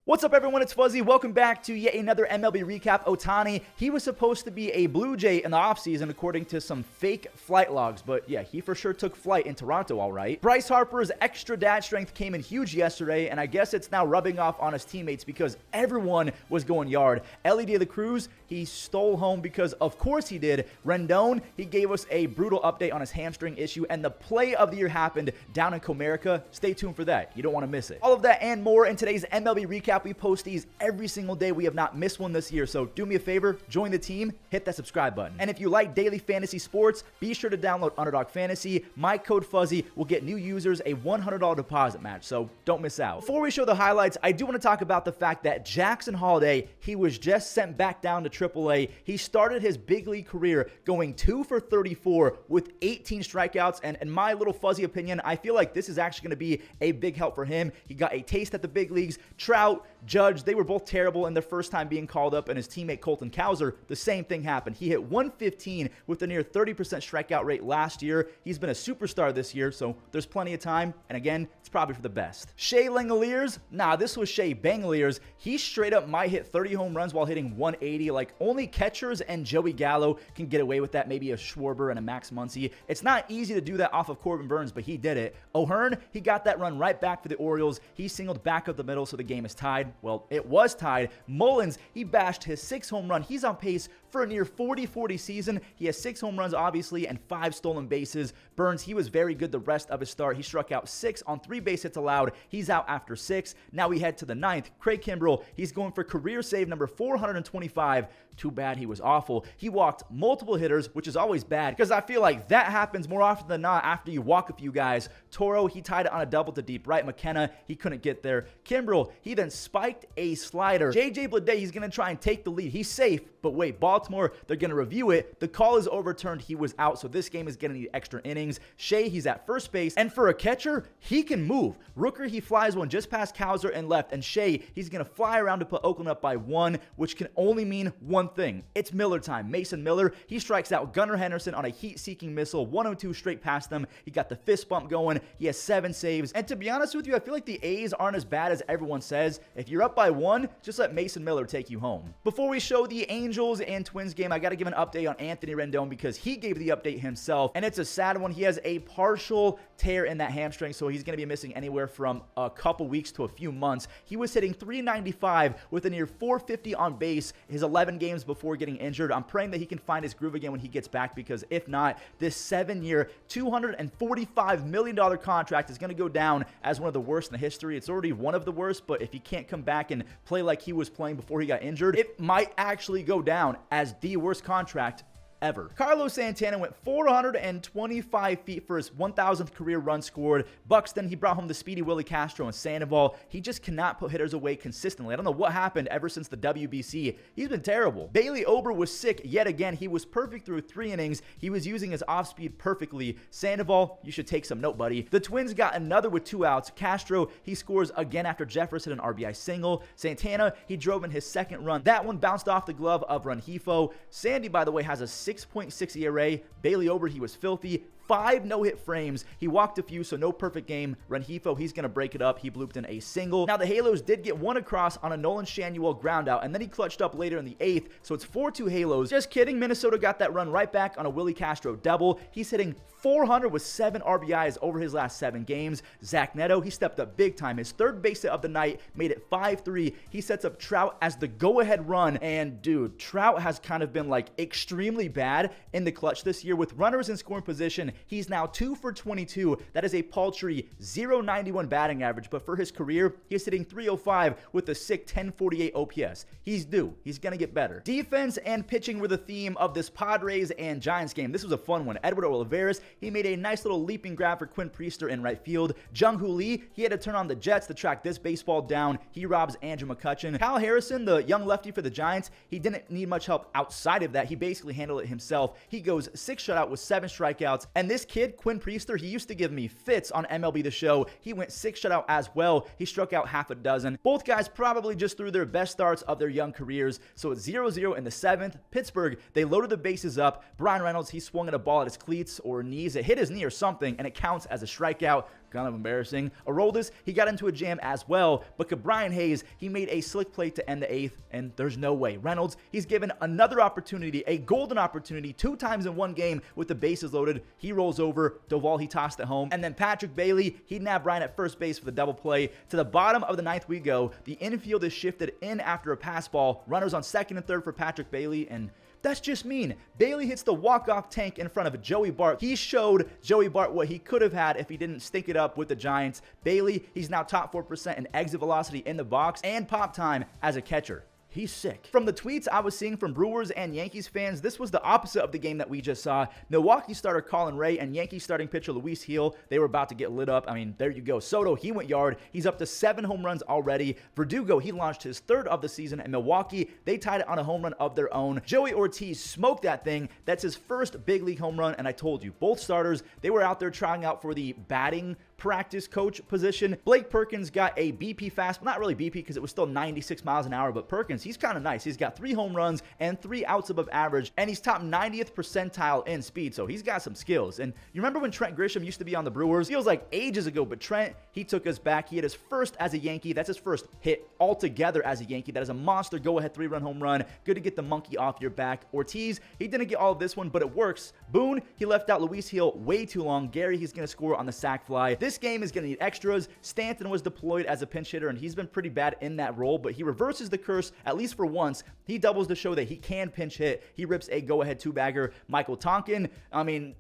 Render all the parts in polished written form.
What's up, everyone? It's Fuzzy. Welcome back to yet another MLB Recap. Ohtani, he was supposed to be a Blue Jay in the offseason according to some fake flight logs, but yeah, he for sure took flight in Toronto, all right. Bryce Harper's extra dad strength came in huge yesterday, and I guess it's now rubbing off on his teammates because everyone was going yard. Ellie de la Cruz, he stole home because of course he did. Rendon, he gave us a brutal update on his hamstring issue, and the play of the year happened down in Comerica. Stay tuned for that. You don't want to miss it. All of that and more in today's MLB Recap. We post these every single day. We have not missed one this year, so do me a favor, join the team, hit that subscribe button. And if you like daily fantasy sports, be sure to download Underdog Fantasy. My code Fuzzy will get new users a $100 deposit match, so don't miss out. Before we show the highlights, I do want to talk about the fact that Jackson Holliday, he was just sent back down to AAA. He started his big league career going 2 for 34 with 18 strikeouts, and in my little fuzzy opinion, I feel like this is actually going to be a big help for him. He got a taste at the big leagues. Trout, Judge, they were both terrible in their first time being called up, and his teammate Colton Cowser, the same thing happened. He hit 115 with a near 30% strikeout rate last year. He's been a superstar this year, so there's plenty of time, and again, it's probably for the best. Shea Langoliers? Nah, this was Shea Bangoliers. He straight up might hit 30 home runs while hitting 180. Like, only catchers and Joey Gallo can get away with that, maybe a Schwarber and a Max Muncy. It's not easy to do that off of Corbin Burns, but he did it. O'Hearn, he got that run right back for the Orioles. He singled back up the middle, so the game is tied. Well, it was tied. Mullins, he bashed his 6th home run. He's on pace for a near 40-40 season. He has 6 home runs, obviously, and 5 stolen bases. Burns, he was very good the rest of his start. He struck out 6 on 3 base hits allowed. He's out after 6. Now we head to the 9th. Craig Kimbrell, he's going for career save number 425. Too bad he was awful. He walked multiple hitters, which is always bad because I feel like that happens more often than not after you walk a few guys. Toro, he tied it on a double to deep right. McKenna, he couldn't get there. Kimbrell, he then spiked a slider. JJ Bleday, he's going to try and take the lead. He's safe, but wait, Baltimore, they're going to review it. The call is overturned. He was out, so this game is going to need extra innings. Shea, he's at first base, and for a catcher, he can move. Rooker, he flies one just past Cowser and left, and Shea, he's going to fly around to put Oakland up by 1, which can only mean one thing. It's Miller time. Mason Miller, he strikes out Gunnar Henderson on a heat-seeking missile, 102 straight past them. He got the fist bump going. He has 7 saves, and to be honest with you, I feel like the A's aren't as bad as everyone says. If you're up by 1, just let Mason Miller take you home. Before we show the Angels and Twins game, I got to give an update on Anthony Rendon because he gave the update himself, and it's a sad one. He has a partial tear in that hamstring, so he's going to be missing anywhere from a couple weeks to a few months. He was hitting .395 with a near .450 on base his 11 games before getting injured. I'm praying that he can find his groove again when he gets back, because if not, this 7-year, $245 million contract is going to go down as one of the worst in the history. It's already one of the worst, but if he can't come back and play like he was playing before he got injured, it might actually go down as the worst contract ever. Carlos Santana went 425 feet for his 1,000th career run scored. Buxton, he brought home the speedy Willie Castro and Sandoval. He just cannot put hitters away consistently. I don't know what happened ever since the WBC. He's been terrible. Bailey Ober was sick yet again. He was perfect through 3 innings. He was using his off-speed perfectly. Sandoval, you should take some note, buddy. The Twins got another with 2 outs. Castro, he scores again after Jeffress hit an RBI single. Santana, he drove in his 2nd run. That one bounced off the glove of Rengifo. Sandy, by the way, has a 6.6 ERA. Bailey Ober, he was filthy. 5 no-hit frames. He walked a few, so no perfect game. Rengifo, he's going to break it up. He blooped in a single. Now, the Halos did get 1 across on a Nolan Shanuel ground out, and then he clutched up later in the 8th, so it's 4-2 Halos. Just kidding. Minnesota got that run right back on a Willie Castro double. He's hitting .400 with 7 RBIs over his last 7 games. Zach Neto, he stepped up big time. His 3rd base hit of the night made it 5-3. He sets up Trout as the go-ahead run, and dude, Trout has kind of been like extremely bad in the clutch this year. With runners in scoring position, he's now 2 for 22. That is a paltry .091 batting average, but for his career, he's hitting .305 with a sick 1048 OPS. He's due. He's going to get better. Defense and pitching were the theme of this Padres and Giants game. This was a fun one. Edward Olivares, he made a nice little leaping grab for Quinn Priester in right field. Jung-Hoo Lee, he had to turn on the Jets to track this baseball down. He robs Andrew McCutchen. Kyle Harrison, the young lefty for the Giants, he didn't need much help outside of that. He basically handled it himself. He goes 6 shutout with 7 strikeouts, and this kid, Quinn Priester, he used to give me fits on MLB The Show. He went 6 shutout as well. He struck out half a dozen. Both guys probably just threw their best starts of their young careers. So it's 0-0 in the 7th. Pittsburgh, they loaded the bases up. Brian Reynolds, he swung at a ball at his cleats or knees. It hit his knee or something, and it counts as a strikeout. kind of embarrassing. Aroldis, he got into a jam as well, but Brian Hayes, he made a slick play to end the 8th, and there's no way. Reynolds, he's given another opportunity, a golden opportunity, 2 times in one game with the bases loaded. He rolls over. Doval, he tossed it home. And then Patrick Bailey, he nabbed Ryan at first base for the double play. To the bottom of the 9th we go. The infield is shifted in after a pass ball. Runners on 2nd and 3rd for Patrick Bailey, and that's just mean. Bailey hits the walk-off tank in front of Joey Bart. He showed Joey Bart what he could have had if he didn't stink it up with the Giants. Bailey, he's now top 4% in exit velocity in the box and pop time as a catcher. He's sick. From the tweets I was seeing from Brewers and Yankees fans, this was the opposite of the game that we just saw. Milwaukee starter Colin Ray and Yankees starting pitcher Luis Gil, they were about to get lit up. I mean, there you go. Soto, he went yard. He's up to 7 home runs already. Verdugo, he launched his 3rd of the season. And Milwaukee, they tied it on a home run of their own. Joey Ortiz smoked that thing. That's his first big league home run. And I told you, both starters, they were out there trying out for the batting practice coach position. Blake Perkins got a BP fastball, not really BP because it was still 96 miles an hour, but Perkins, he's kind of nice. He's got 3 home runs and 3 outs above average, and he's top 90th percentile in speed, so he's got some skills. And you remember when Trent Grisham used to be on the Brewers? Feels like ages ago, but Trent, he took us back. He hit his first as a Yankee. That's his first hit altogether as a Yankee. That is a monster go-ahead 3-run home run. Good to get the monkey off your back. Ortiz, he didn't get all of this one, but it works. Boone, he left out Luis Gil way too long. Gary, he's going to score on the sac fly. This game is going to need extras. Stanton was deployed as a pinch hitter, and he's been pretty bad in that role, but he reverses the curse, at least for once. He doubles to show that he can pinch hit. He rips a go-ahead 2-bagger. Michael Tonkin, I mean,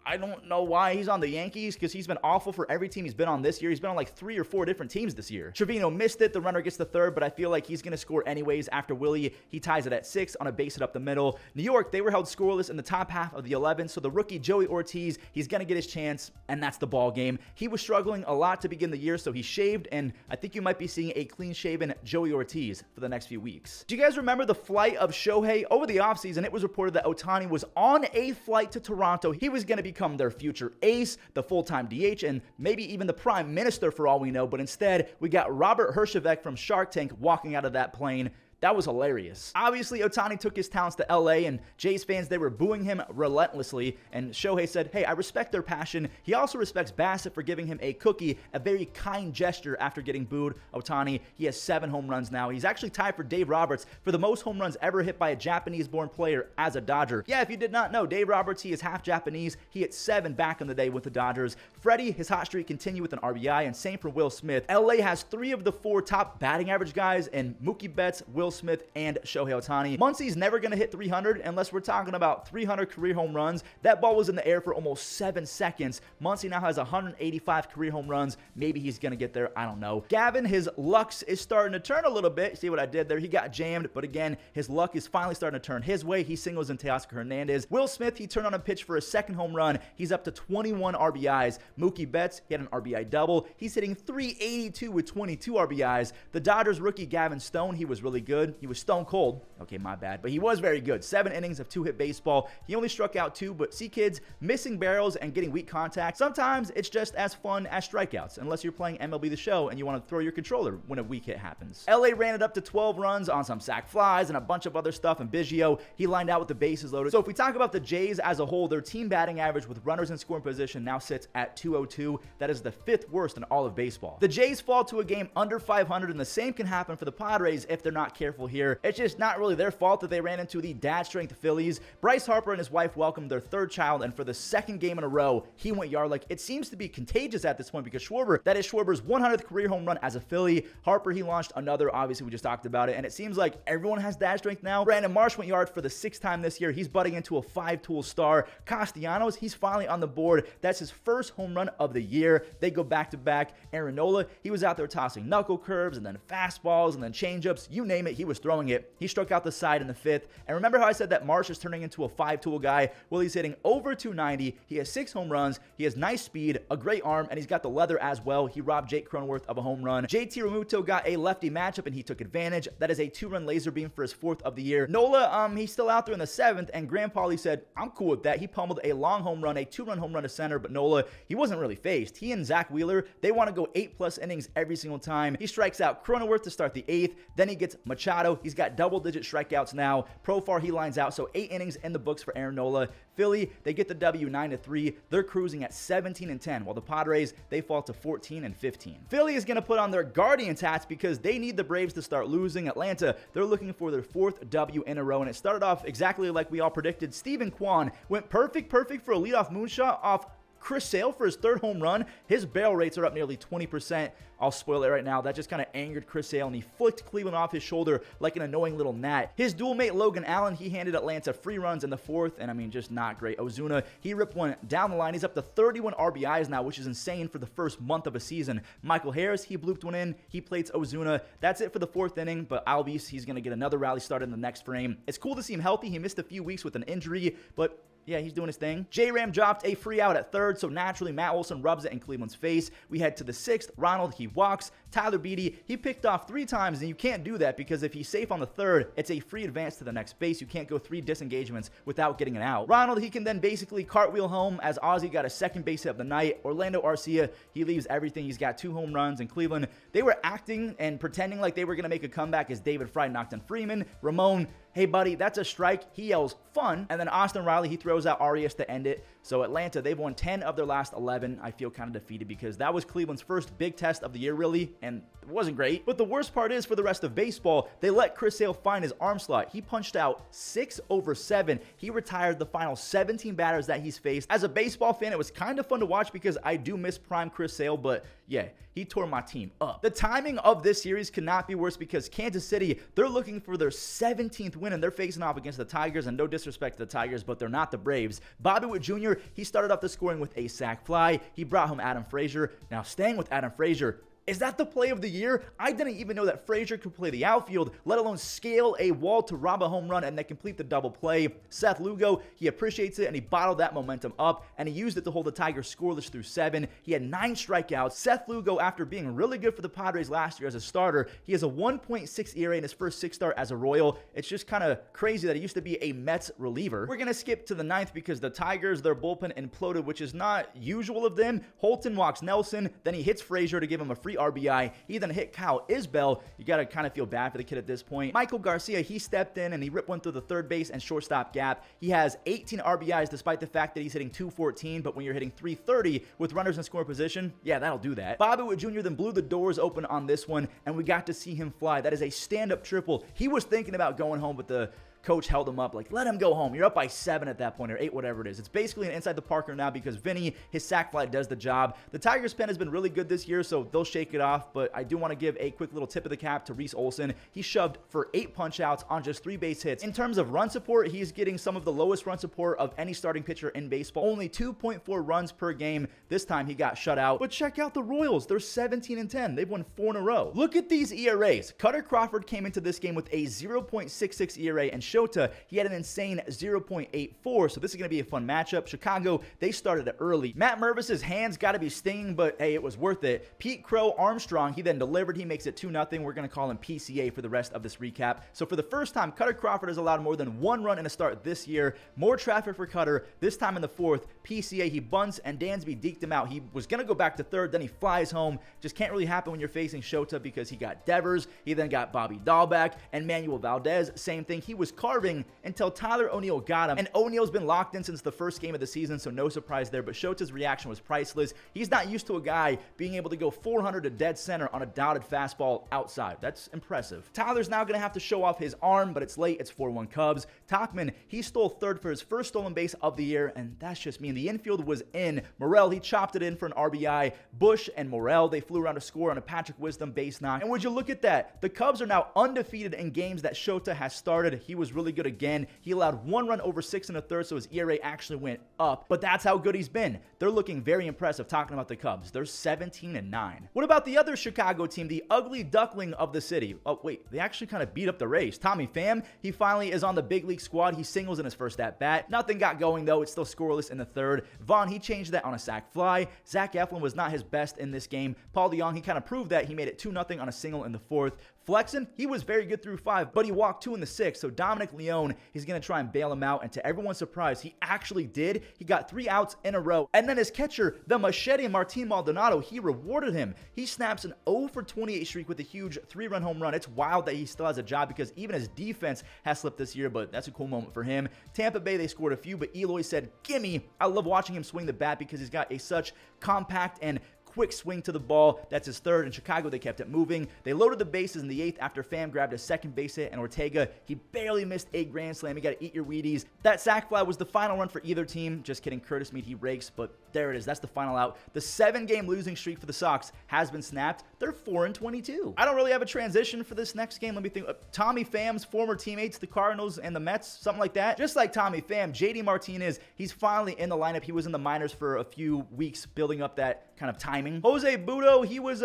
I don't know why he's on the Yankees because he's been awful for every team he's been on this year. He's been on like 3 or 4 different teams this year. Trevino missed it. The runner gets the 3rd, but I feel like he's going to score anyways after Willie. He ties it at 6 on a base hit up the middle. New York, they were held scoreless in the top half of the 11th, so the rookie Joey Ortiz, he's going to get his chance, and that's the ball game. He was struggling a lot to begin the year, so he shaved, and I think you might be seeing a clean-shaven Joey Ortiz for the next few weeks. Do you guys remember the flight of Shohei? Over the offseason, it was reported that Ohtani was on a flight to Toronto. He was going to become their future ace, the full-time DH, and maybe even the prime minister for all we know, but instead, we got Robert Herjavec from Shark Tank walking out of that plane. That was hilarious. Obviously, Ohtani took his talents to LA, and Jays fans, they were booing him relentlessly, and Shohei said, hey, I respect their passion. He also respects Bassett for giving him a cookie, a very kind gesture after getting booed. Ohtani, he has 7 home runs now. He's actually tied for Dave Roberts for the most home runs ever hit by a Japanese-born player as a Dodger. Yeah, if you did not know, Dave Roberts, he is half Japanese. He hit 7 back in the day with the Dodgers. Freddie, his hot streak continued with an RBI, and same for Will Smith. LA has 3 of the 4 top batting average guys, and Mookie Betts, Will Smith, and Shohei Ohtani. Muncie's never going to hit 300 unless we're talking about 300 career home runs. That ball was in the air for almost 7 seconds. Muncie now has 185 career home runs. Maybe he's going to get there. I don't know. Gavin, his luck is starting to turn a little bit. See what I did there? He got jammed, but again, his luck is finally starting to turn his way. He singles in Teoscar Hernandez. Will Smith, he turned on a pitch for a 2nd home run. He's up to 21 RBIs. Mookie Betts, he had an RBI double. He's hitting 382 with 22 RBIs. The Dodgers rookie Gavin Stone, he was really good. He was stone cold. Okay, my bad. But he was very good. 7 innings of 2-hit baseball. He only struck out 2, but see, kids, missing barrels and getting weak contact, sometimes it's just as fun as strikeouts, unless you're playing MLB The Show and you want to throw your controller when a weak hit happens. LA ran it up to 12 runs on some sac flies and a bunch of other stuff, and Biggio, he lined out with the bases loaded. So if we talk about the Jays as a whole, their team batting average with runners in scoring position now sits at 202. That is the 5th worst in all of baseball. The Jays fall to a game under 500, and the same can happen for the Padres if they're not careful here. It's just not really their fault that they ran into the dad strength Phillies. Bryce Harper and his wife welcomed their 3rd child, and for the 2nd game in a row, he went yard. Like, it seems to be contagious at this point because Schwarber, that is Schwarber's 100th career home run as a Philly. Harper, he launched another, obviously we just talked about it, and it seems like everyone has dad strength now. Brandon Marsh went yard for the 6th time this year. He's butting into a 5-tool star. Castellanos, he's finally on the board. That's his first home run of the year. They go back-to-back. Aaron Nola, he was out there tossing knuckle curves and then fastballs and then changeups. You name it, he was throwing it. He struck out the side in the 5th. And remember how I said that Marsh is turning into a 5-tool guy? Well, he's hitting over 290. He has 6 home runs. He has nice speed, a great arm, and he's got the leather as well. He robbed Jake Cronenworth of a home run. JT Realmuto got a lefty matchup, and he took advantage. That is a 2-run laser beam for his 4th of the year. Nola, he's still out there in the 7th, and Graham Pauley said, I'm cool with that. He pummeled a long home run, a 2-run home run to center, but Nola, he wasn't really phased. He and Zach Wheeler, they want to go 8+ innings every single time. He strikes out Cronenworth to start the 8th. Then he gets Machado Machado, he's got double-digit strikeouts now. Profar, he lines out, so 8 innings in the books for Aaron Nola. Philly, they get the W 9-3. They're cruising at 17-10, while the Padres, they fall to 14-15. Philly is going to put on their Guardians hats because they need the Braves to start losing. Atlanta, they're looking for their 4th W in a row, and it started off exactly like we all predicted. Steven Kwan went perfect for a leadoff moonshot off Chris Sale for his 3rd home run. His barrel rates are up nearly 20%. I'll spoil it right now. That just kind of angered Chris Sale, and he flicked Cleveland off his shoulder like an annoying little gnat. His dual mate Logan Allen, he handed Atlanta free runs in the 4th, and I mean, just not great. Ozuna, he ripped one down the line. He's up to 31 RBIs now, which is insane for the first month of a season. Michael Harris, he blooped one in. He plates Ozuna. That's it for the 4th inning, but Albies, he's going to get another rally started in the next frame. It's cool to see him healthy. He missed a few weeks with an injury, but yeah, he's doing his thing. J-Ram dropped a free out at 3rd, so naturally Matt Olson rubs it in Cleveland's face. We head to the 6th. Ronald, he walks. Tyler Beede, he picked off 3 times, and you can't do that because if he's safe on the 3rd, it's a free advance to the next base. You can't go 3 disengagements without getting an out. Ronald, he can then basically cartwheel home as Ozzie got a 2nd base hit of the night. Orlando Arcia, he leaves everything. He's got 2 home runs in Cleveland. They were acting and pretending like they were going to make a comeback as David Fry knocked in Freeman. Ramon, hey buddy, that's a strike. He yells fun, and then Austin Riley, he throws out Arias to end it. So Atlanta, they've won 10 of their last 11. I feel kind of defeated because that was Cleveland's first big test of the year, really, and it wasn't great. But the worst part is, for the rest of baseball, they let Chris Sale find his arm slot. He punched out 6 over 7. He retired the final 17 batters that he's faced. As a baseball fan, it was kind of fun to watch because I do miss prime Chris Sale, but yeah, he tore my team up. The timing of this series could not be worse because Kansas City, they're looking for their 17th win, and they're facing off against the Tigers, and no disrespect to the Tigers, but they're not the Braves. Bobby Witt Jr., he started off the scoring with a sac fly. He brought home Adam Frazier. Now, staying with Adam Frazier, is that the play of the year? I didn't even know that Frazier could play the outfield, let alone scale a wall to rob a home run and then complete the double play. Seth Lugo, he appreciates it, and he bottled that momentum up, and he used it to hold the Tigers scoreless through 7. He had 9 strikeouts. Seth Lugo, after being really good for the Padres last year as a starter, he has a 1.6 ERA in his first 6 start as a Royal. It's just kind of crazy that he used to be a Mets reliever. We're going to skip to the 9th because the Tigers, their bullpen imploded, which is not usual of them. Holton walks Nelson, then he hits Frazier to give him a free RBI. He then hit Kyle Isbell. You got to kind of feel bad for the kid at this point. Michael Garcia, he stepped in and he ripped one through the 3rd base and shortstop gap. He has 18 RBIs despite the fact that he's hitting 214, but when you're hitting 330 with runners in scoring position, yeah, that'll do that. Bobby Witt Jr. then blew the doors open on this one, and we got to see him fly. That is a stand-up triple. He was thinking about going home, but the coach held him up, like, let him go home. You're up by 7 at that point, or 8, whatever it is. It's basically an inside the Parker now because Vinny, his sac fly does the job. The Tigers' pen has been really good this year, so they'll shake it off, but I do want to give a quick little tip of the cap to Reese Olson. He shoved for 8 punch outs on just 3 base hits. In terms of run support, he's getting some of the lowest run support of any starting pitcher in baseball. Only 2.4 runs per game. This time he got shut out. But check out the Royals. They're 17-10. They've won 4 in a row. Look at these ERAs. Cutter Crawford came into this game with a 0.66 ERA, and Shota, he had an insane 0.84, so this is going to be a fun matchup. Chicago, they started it early. Matt Mervis's hands got to be stinging, but hey, it was worth it. Pete Crow Armstrong, he then delivered. He makes it 2-0. We're going to call him PCA for the rest of this recap. So for the first time, Cutter Crawford has allowed more than 1 run in a start this year. More traffic for Cutter. This time in the 4th, PCA, he bunts, and Dansby deked him out. He was going to go back to 3rd, then he flies home. Just can't really happen when you're facing Shota because he got Devers. He then got Bobby Dahlbeck and Manuel Valdez. Same thing. He was carving until Tyler O'Neill got him, and O'Neill's been locked in since the first game of the season, so no surprise there, but Shota's reaction was priceless. He's not used to a guy being able to go 400 to dead center on a dotted fastball outside. That's impressive. Tyler's now going to have to show off his arm, but it's late. It's 4-1 Cubs. Tachman, he stole 3rd for his first stolen base of the year, and that's just mean. The infield was in. Morel, he chopped it in for an RBI. Bush and Morel, they flew around to score on a Patrick Wisdom base knock, and would you look at that? The Cubs are now undefeated in games that Shota has started. He was really good again. He allowed 1 run over 6 1/3, so his ERA actually went up, but that's how good he's been. They're looking very impressive talking about the Cubs. They're 17-9. What about the other Chicago team, the ugly duckling of the city? Oh, wait, they actually kind of beat up the Rays. Tommy Pham, he finally is on the big league squad. He singles in his first at-bat. Nothing got going, though. It's still scoreless in the 3rd. Vaughn, he changed that on a sac fly. Zach Eflin was not his best in this game. Paul DeYoung, he kind of proved that. He made it 2-0 on a single in the 4th. Flexen, he was very good through 5, but he walked 2 in the 6th, so Dominic Dominic Leone, he's going to try and bail him out. And to everyone's surprise, he actually did. He got 3 outs in a row. And then his catcher, the machete Martin Maldonado, he rewarded him. He snaps an 0 for 28 streak with a huge 3-run home run. It's wild that he still has a job because even his defense has slipped this year, but that's a cool moment for him. Tampa Bay, they scored a few, but Eloy said, "Gimme." I love watching him swing the bat because he's got such compact and quick swing to the ball. That's his third. In Chicago, they kept it moving. They loaded the bases in the 8th after Pham grabbed a second base hit, and Ortega, he barely missed a grand slam. You got to eat your Wheaties. That sac fly was the final run for either team. Just kidding. Curtis Mead, he rakes, but there it is. That's the final out. The 7-game losing streak for the Sox has been snapped. They're 4-22. I don't really have a transition for this next game. Let me think. Tommy Pham's former teammates, the Cardinals and the Mets, something like that. Just like Tommy Pham, JD Martinez, he's finally in the lineup. He was in the minors for a few weeks, building up that kind of timing. Jose Budo, he was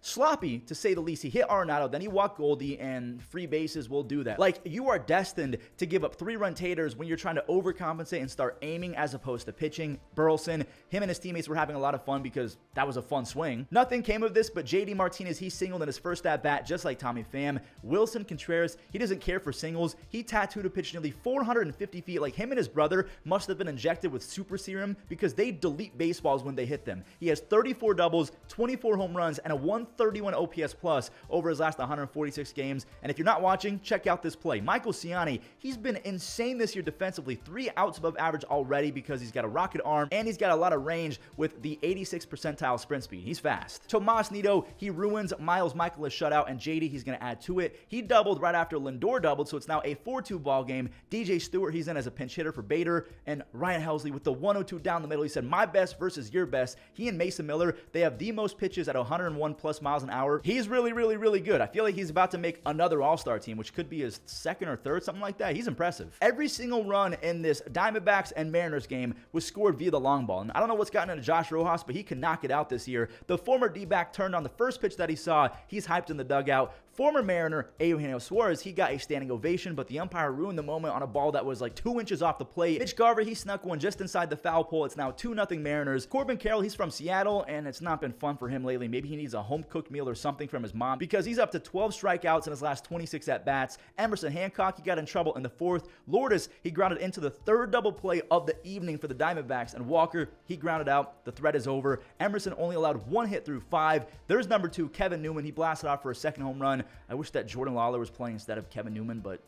sloppy, to say the least. He hit Arenado, then he walked Goldie, and free bases will do that. Like, you are destined to give up 3-run taters when you're trying to overcompensate and start aiming as opposed to pitching. Burleson, him and his teammates were having a lot of fun because that was a fun swing. Nothing came of this, but JD Martinez, he singled in his first at-bat, just like Tommy Pham. Wilson Contreras, he doesn't care for singles. He tattooed a pitch nearly 450 feet. Like, him and his brother must have been injected with super serum because they delete baseballs when they hit them. He has 34 doubles, 24 home runs, and a 131 OPS plus over his last 146 games. And if you're not watching, check out this play. Michael Ciani, he's been insane this year defensively. 3 outs above average already because he's got a rocket arm and he's got a lot of range with the 86th percentile sprint speed. He's fast. Tomas Nido, he ruins Miles Michaelis' shutout, and JD, he's going to add to it. He doubled right after Lindor doubled, so it's now a 4-2 ball game. DJ Stewart, he's in as a pinch hitter for Bader, and Ryan Helsley with the 102 down the middle. He said, "My best versus your best." He and Mason Miller, they have the most pitches at 101 plus miles an hour. He's really, really, really good. I feel like he's about to make another All-Star team, which could be his 2nd or 3rd, something like that. He's impressive. Every single run in this Diamondbacks and Mariners game was scored via the long ball. And I don't know what's gotten into Josh Rojas, but he can knock it out this year. The former D-back turned on the first pitch that he saw. He's hyped in the dugout. Former Mariner, Eugenio Suarez, he got a standing ovation, but the umpire ruined the moment on a ball that was like 2 inches off the plate. Mitch Garver, he snuck one just inside the foul pole. It's now 2-0 Mariners. Corbin Carroll, he's from Seattle, and it's not been fun for him lately. Maybe he needs a home-cooked meal or something from his mom because he's up to 12 strikeouts in his last 26 at-bats. Emerson Hancock, he got in trouble in the 4th. Lourdes, he grounded into the 3rd double play of the evening for the Diamondbacks, and Walker, he grounded out. The threat is over. Emerson only allowed 1 hit through 5. There's number 2, Kevin Newman. He blasted off for a 2nd home run. I wish that Jordan Lawler was playing instead of Kevin Newman, but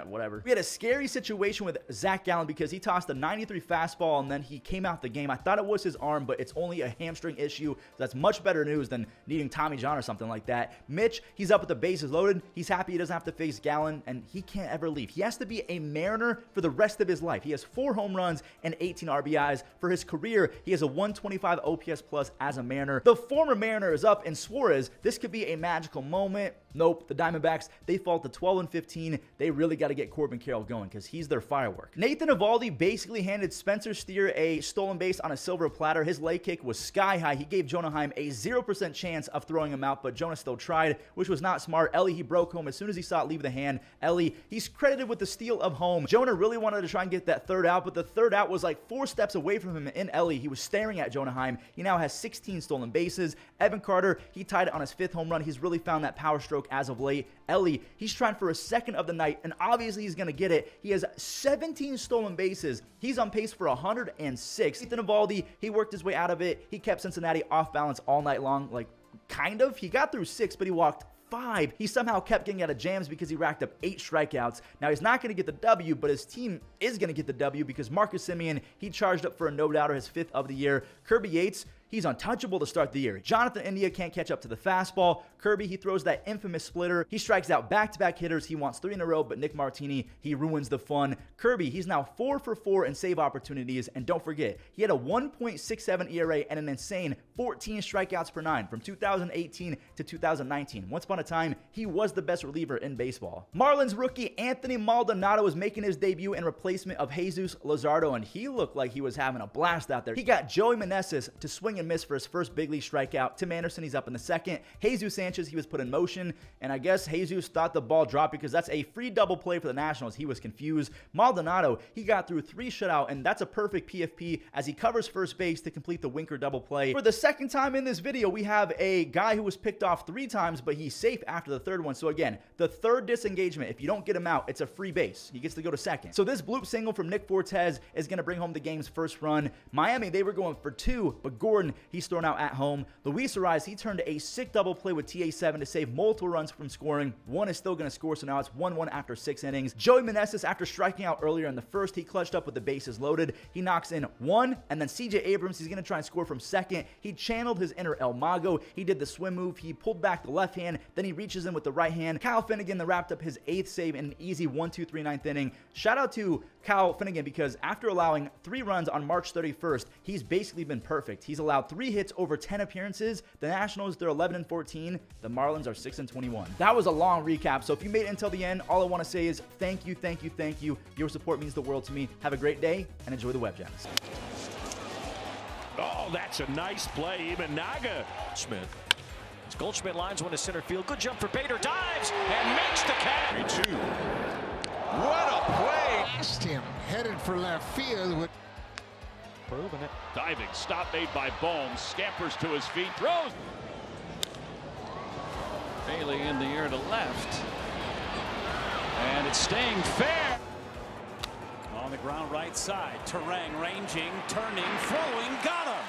whatever. We had a scary situation with Zach Gallen because he tossed a 93 fastball and then he came out the game. I thought it was his arm, but it's only a hamstring issue. That's much better news than needing Tommy John or something like that. Mitch, he's up with the bases loaded. He's happy he doesn't have to face Gallen, and he can't ever leave. He has to be a Mariner for the rest of his life. He has 4 home runs and 18 RBIs. For his career, he has a 125 OPS plus as a Mariner. The former Mariner is up, and Suarez, this could be a magical moment. Nope, the Diamondbacks, they fall to 12-15. They really got to get Corbin Carroll going because he's their firework. Nathan Eovaldi basically handed Spencer Steer a stolen base on a silver platter. His leg kick was sky high. He gave Jonah Heim a 0% chance of throwing him out, but Jonah still tried, which was not smart. Ellie, he broke home as soon as he saw it leave the hand. Ellie, he's credited with the steal of home. Jonah really wanted to try and get that 3rd out, but the 3rd out was like 4 steps away from him in Ellie. He was staring at Jonah Heim. He now has 16 stolen bases. Evan Carter, he tied it on his 5th home run. He's really found that power stroke as of late. Ellie, he's trying for a 2nd of the night, and obviously he's going to get it. He has 17 stolen bases. He's on pace for 106. Nathan Eovaldi, he worked his way out of it. He kept Cincinnati off balance all night long, like kind of. He got through 6, but he walked 5. He somehow kept getting out of jams because he racked up 8 strikeouts. Now, he's not going to get the W, but his team is going to get the W because Marcus Semien, he charged up for a no-doubter, his 5th of the year. Kirby Yates, he's untouchable to start the year. Jonathan India can't catch up to the fastball. Kirby, he throws that infamous splitter. He strikes out back-to-back hitters. He wants 3 in a row, but Nick Martini, he ruins the fun. Kirby, he's now 4 for 4 in save opportunities, and don't forget, he had a 1.67 ERA and an insane 14 strikeouts per 9 from 2018 to 2019. Once upon a time, he was the best reliever in baseball. Marlins rookie Anthony Maldonado was making his debut in replacement of Jesus Luzardo, and he looked like he was having a blast out there. He got Joey Meneses to swing swing and miss for his first big league strikeout. Tim Anderson, he's up in the second. Jesus Sanchez, he was put in motion, and I guess Jesus thought the ball dropped because that's a free double play for the Nationals. He was confused. Maldonado, he got through 3 shutout, and that's a perfect PFP as he covers first base to complete the Winker double play. For the second time in this video, we have a guy who was picked off 3 times, but he's safe after the third one. So again, the third disengagement, if you don't get him out, it's a free base. He gets to go to second. So this bloop single from Nick Fortes is going to bring home the game's first run. Miami, they were going for 2, but Gordon, he's thrown out at home. Luis Ariz, he turned a sick double play with TA7 to save multiple runs from scoring. One is still going to score, so now it's 1-1 after 6 innings. Joey Meneses, after striking out earlier in the first, he clutched up with the bases loaded. He knocks in 1, and then CJ Abrams, he's going to try and score from second. He channeled his inner El Mago. He did the swim move. He pulled back the left hand, then he reaches in with the right hand. Kyle Finnegan that wrapped up his 8th save in an easy 1-2-3 9th inning. Shout out to Kyle Finnegan because after allowing 3 runs on March 31st, he's basically been perfect. He's allowed 3 hits over 10 appearances. The Nationals, they're 11-14. The Marlins are 6-21. That was a long recap, so if you made it until the end, all I want to say is thank you, thank you, thank you. Your support means the world to me. Have a great day and enjoy the web gems. Oh, that's a nice play. Even Naga. Schmidt. As Goldschmidt lines one to center field. Good jump for Bader. Dives and makes the catch. 3-2. What a play. Past him, headed for left field. With Proving it. Diving stop made by Bohm. Scampers to his feet. Throws. Bailey in the air to left. And it's staying fair. On the ground right side. Terang ranging, turning, throwing, got him.